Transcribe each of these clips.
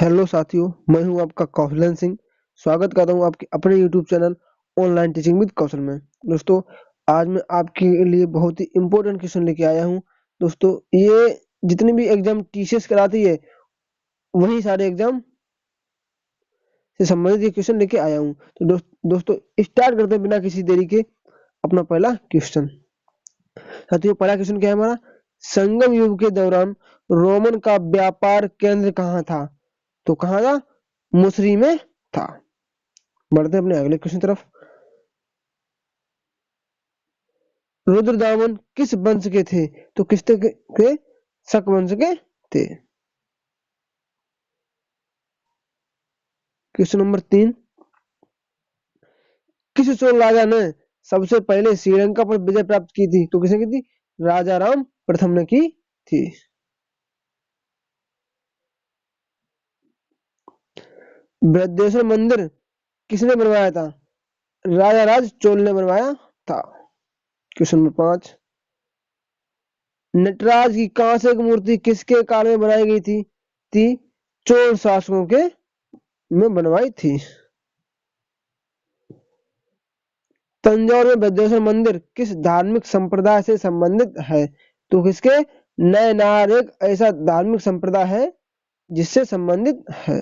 Hello साथियों, मैं हूं आपका कौशलन सिंह। स्वागत करता हूं आपके अपने YouTube channel online teaching with Kaushal में। दोस्तों, आज मैं आपके लिए बहुत ही इम्पोर्टेंट क्वेश्चन लेके आया हूं। दोस्तों, ये जितने भी एग्जाम टीसीएस कराती है वही सारे एग्जाम से संबंधित ये क्वेश्चन लेके आया हूं। तो दोस्तों स्टार्ट करते हैं बिना किसी देरी के अपना पहला क्वेश्चन। साथियों, पहला क्वेश्चन क्या है हमारा? संगम युग के दौरान रोमन का व्यापार केंद्र कहाँ था? तो कहाँ था? मुसरी में था। बढ़ते हैं अपने अगले क्वेश्चन तरफ। रुद्रदामन किस वंश के थे? तो किस के? शक वंश के थे। क्वेश्चन नंबर 3, किस चोल राजा ने सबसे पहले श्रीलंका पर विजय प्राप्त की थी? तो किसने की थी? राजा राम प्रथम ने की थी। बृहदेश्वर मंदिर किसने बनवाया था? राजा राज चोल ने बनवाया था। क्वेश्चन नंबर 5, नटराज की कांस्य की मूर्ति किसके काल में बनाई गई थी? चोल शासकों के में बनवाई थी। तंजौर में बृहदेश्वर मंदिर किस धार्मिक संप्रदाय से संबंधित है? तो किसके? नयनार एक ऐसा धार्मिक संप्रदाय है जिससे संबंधित है।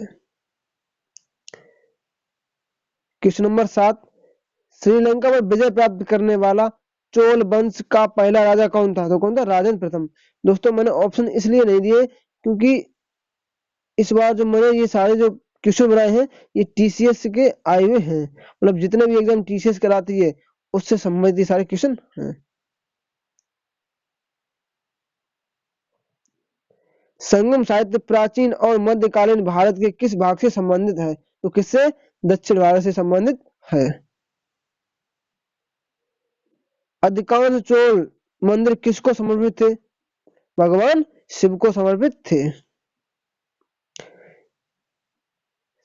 क्वेश्चन नंबर 7, श्रीलंका पर विजय प्राप्त करने वाला चोल वंश का पहला राजा कौन था? तो कौन था? राजेंद्र प्रथम। दोस्तों, मैंने ऑप्शन इसलिए नहीं दिए क्योंकि इस बार जो मैंने ये सारे जो क्वेश्चन बनाए हैं ये टीसीएस के आए हुए हैं। मतलब जितने भी एग्जाम टीसीएस कराती है उससे संबंधित सारे क्वेश्चन हैं। संगम साहित्य प्राचीन और मध्यकालीन भारत के किस भाग से संबंधित है? तो किससे? दक्षिण भारत से संबंधित है। अधिकांश चोल मंदिर किसको समर्पित थे? भगवान शिव को समर्पित थे।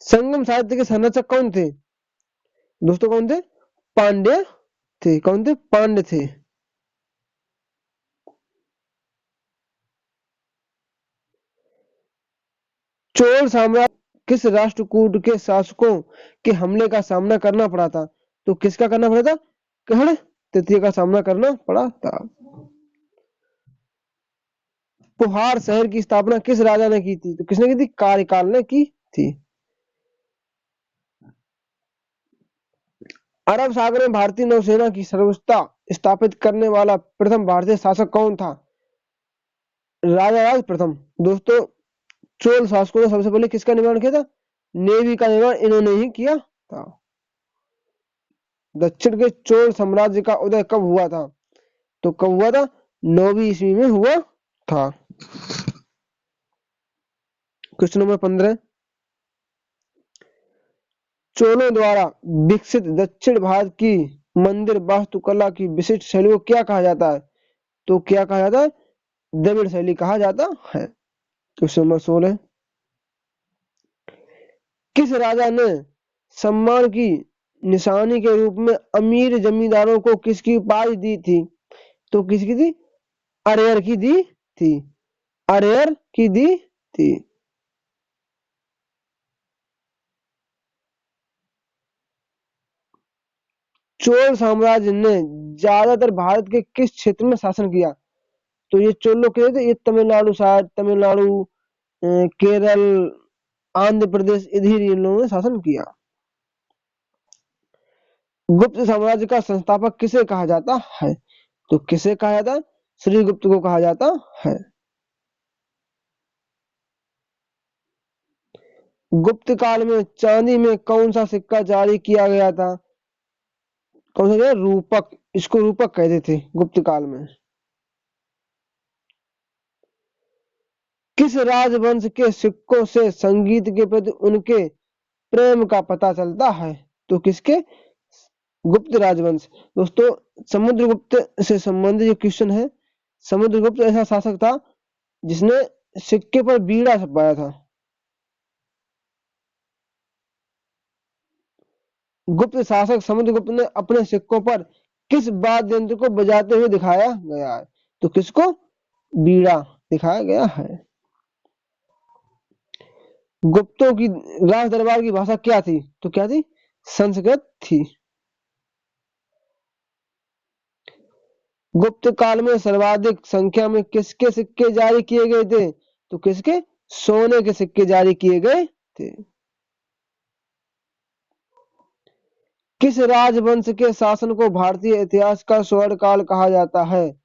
संगम साहित्य के संरक्षक कौन थे? दोस्तों कौन थे? पांड्य थे। कौन थे? पांड्य थे। चोल साम्राज्य किस राष्ट्रकूट के शासकों के हमले का सामना करना पड़ा था? तो किसका करना पड़ा था? कर्ण तृतीय का सामना करना पड़ा था। पुहार शहर की स्थापना किस राजा ने की थी? तो किसने की थी? कार्यकाल ने की थी। अरब सागर में भारतीय नौसेना की सर्वोच्चता स्थापित करने वाला प्रथम भारतीय शासक कौन था? राजा राज प्रथम। दोस्तों, चोल शासकों ने सबसे पहले किसका निर्माण किया था? नेवी का निर्माण इन्होंने ही किया था। दक्षिण के चोल साम्राज्य का उदय कब हुआ था? तो कब हुआ था? 9वीं ईस्वी में हुआ था। क्वेश्चन नंबर 15, चोलों द्वारा विकसित दक्षिण भारत की मंदिर वास्तुकला की विशिष्ट शैली को क्या कहा जाता है? तो क्या कहा जाता है? द्रविड़ शैली कहा जाता है। क्वेश्चन नंबर 16, किस राजा ने सम्मान की निशानी के रूप में अमीर जमींदारों को किसकी उपाधि दी थी? तो किसकी थी? अरेयर की दी थी। अरेयर की दी थी। चोल साम्राज्य ने ज्यादातर भारत के किस क्षेत्र में शासन किया? तो ये चोल लोग कहते थे ये तमिलनाडु, शायद तमिलनाडु, केरल, आंध्र प्रदेश, इधर इन लोगों ने शासन किया। गुप्त साम्राज्य का संस्थापक किसे कहा जाता है? तो किसे कहा जाता है? श्री गुप्त को कहा जाता है। गुप्त काल में चांदी में कौन सा सिक्का जारी किया गया था? कौन सा? रूपक। इसको रूपक कहते थे गुप्त काल में। किस राजवंश के सिक्कों से संगीत के प्रति उनके प्रेम का पता चलता है? तो किसके? गुप्त राजवंश। दोस्तों, समुद्रगुप्त से संबंधित जो क्वेश्चन है, समुद्रगुप्त ऐसा शासक था जिसने सिक्के पर बीड़ा छपवाया था। गुप्त शासक समुद्रगुप्त ने अपने सिक्कों पर किस वाद्य यंत्र को बजाते हुए दिखाया गया है? तो किसको? बीड़ा दिखाया गया है। गुप्तों की राज दरबार की भाषा क्या थी? तो क्या थी? संस्कृत थी। गुप्त काल में सर्वाधिक संख्या में किसके सिक्के जारी किए गए थे? तो किसके? सोने के सिक्के जारी किए गए थे। किस राजवंश के शासन को भारतीय इतिहास का स्वर्ण काल कहा जाता है?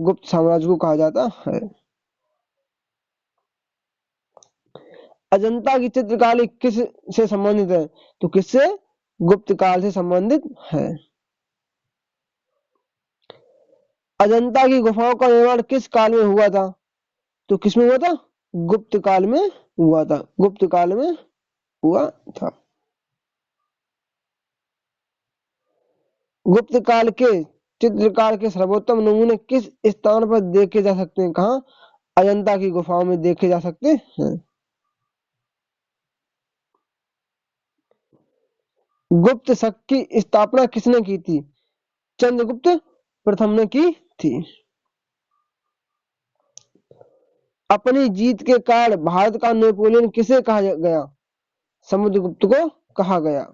गुप्त साम्राज्य को कहा जाता है। अजंता की चित्रकारी किस से संबंधित है? तो किससे? गुप्त काल से संबंधित है। अजंता की गुफाओं का निर्माण किस काल में हुआ था? तो किसमें हुआ था? गुप्त काल में हुआ था। गुप्त काल में हुआ था। गुप्त काल के चित्रकार के सर्वोत्तम नमूने किस स्थान पर देखे जा सकते हैं? कहाँ? अजंता की गुफाओं में देखे जा सकते हैं। गुप्त शक की स्थापना किसने की थी? चंद्रगुप्त प्रथम ने की थी। अपनी जीत के कारण भारत का नेपोलियन किसे कहा गया? समुद्रगुप्त को कहा गया।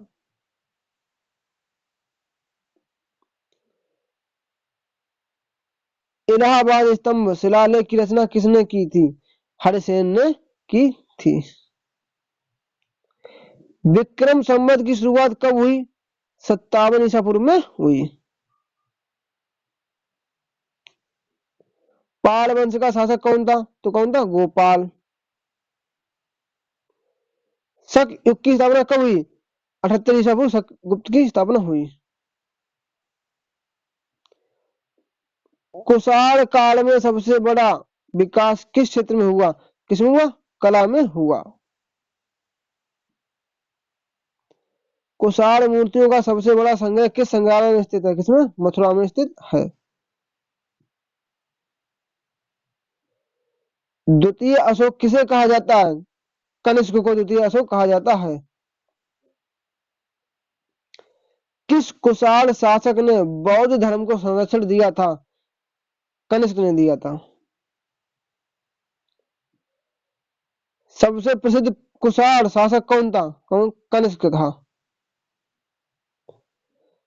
इलाहाबाद स्तंभ शिलालेख की रचना किसने की थी? हरिसेन ने की थी। विक्रम संवत की शुरुआत कब हुई? 57 ईसा पूर्व में हुई। पाल वंश का शासक कौन था? तो कौन था? गोपाल। शक युग की स्थापना कब हुई? 78 ईसा पूर्व शक गुप्त की स्थापना हुई। कुषाण काल में सबसे बड़ा विकास किस क्षेत्र में हुआ? किसमें हुआ? कला में हुआ। कुषाण मूर्तियों का सबसे बड़ा संग्रह किस संग्रहालय में स्थित है? किसमें? मथुरा में स्थित है। द्वितीय अशोक किसे कहा जाता है? कनिष्क को द्वितीय अशोक कहा जाता है। किस कुषाण शासक ने बौद्ध धर्म को संरक्षण दिया था? कनिष्क ने दिया था। सबसे प्रसिद्ध कुषाण शासक कौन था? कौन? कनिष्क था।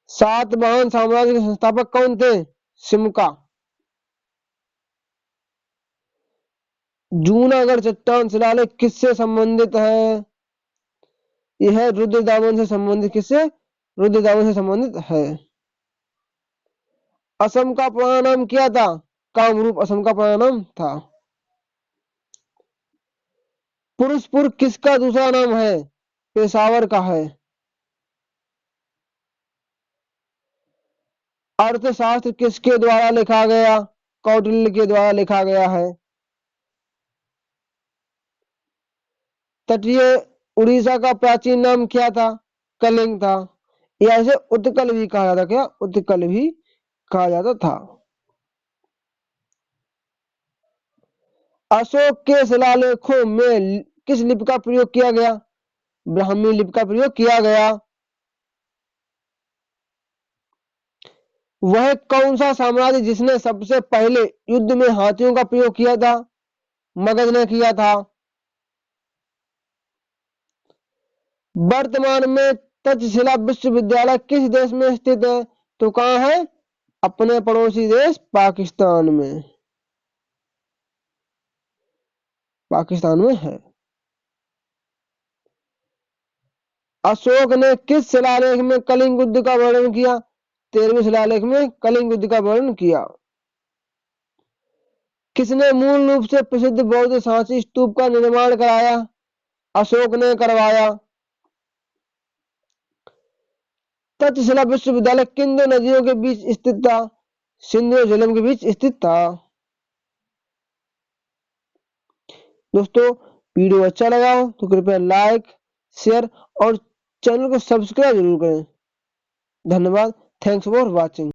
सातवाहन साम्राज्य के संस्थापक कौन थे? सिमका। जूनागढ़ चट्टान शिलालेख किससे संबंधित है? यह रुद्रदामन से संबंधित किससे? रुद्रदामन से संबंधित है। असम का पुराना नाम क्या था? कामरूप असम का पुराना नाम था। पुरुषपुर किसका दूसरा नाम है? पेशावर का है। अर्थशास्त्र किसके द्वारा लिखा गया? कौटिल्य के द्वारा लिखा गया है। तटीय उड़ीसा का प्राचीन नाम क्या था? कलिंग था। या इसे उत्कल भी कहा जाता। क्या? उत्कल भी कहा जाता था। अशोक के शिलालेखों में किस लिपि का प्रयोग किया गया? ब्राह्मी लिपि का प्रयोग किया गया। वह कौन सा साम्राज्य जिसने सबसे पहले युद्ध में हाथियों का प्रयोग किया था? मगध ने किया था। वर्तमान में तक्षशिला विश्वविद्यालय किस देश में स्थित है? तो कहाँ है? अपने पड़ोसी देश पाकिस्तान में। पाकिस्तान में है। अशोक ने किस शिलालेख में कलिंग युद्ध का वर्णन किया? 13वें शिलालेख में कलिंग युद्ध का वर्णन किया। किसने मूल रूप से प्रसिद्ध बौद्ध सांची स्तूप का निर्माण कराया? अशोक ने करवाया। तक्षशिला विश्वविद्यालय किन दो नदियों के बीच स्थित था? सिंधु और झेलम के बीच स्थित था। दोस्तों, वीडियो अच्छा लगा हो तो कृपया लाइक, शेयर और चैनल को सब्सक्राइब जरूर करें। धन्यवाद। Thanks for watching.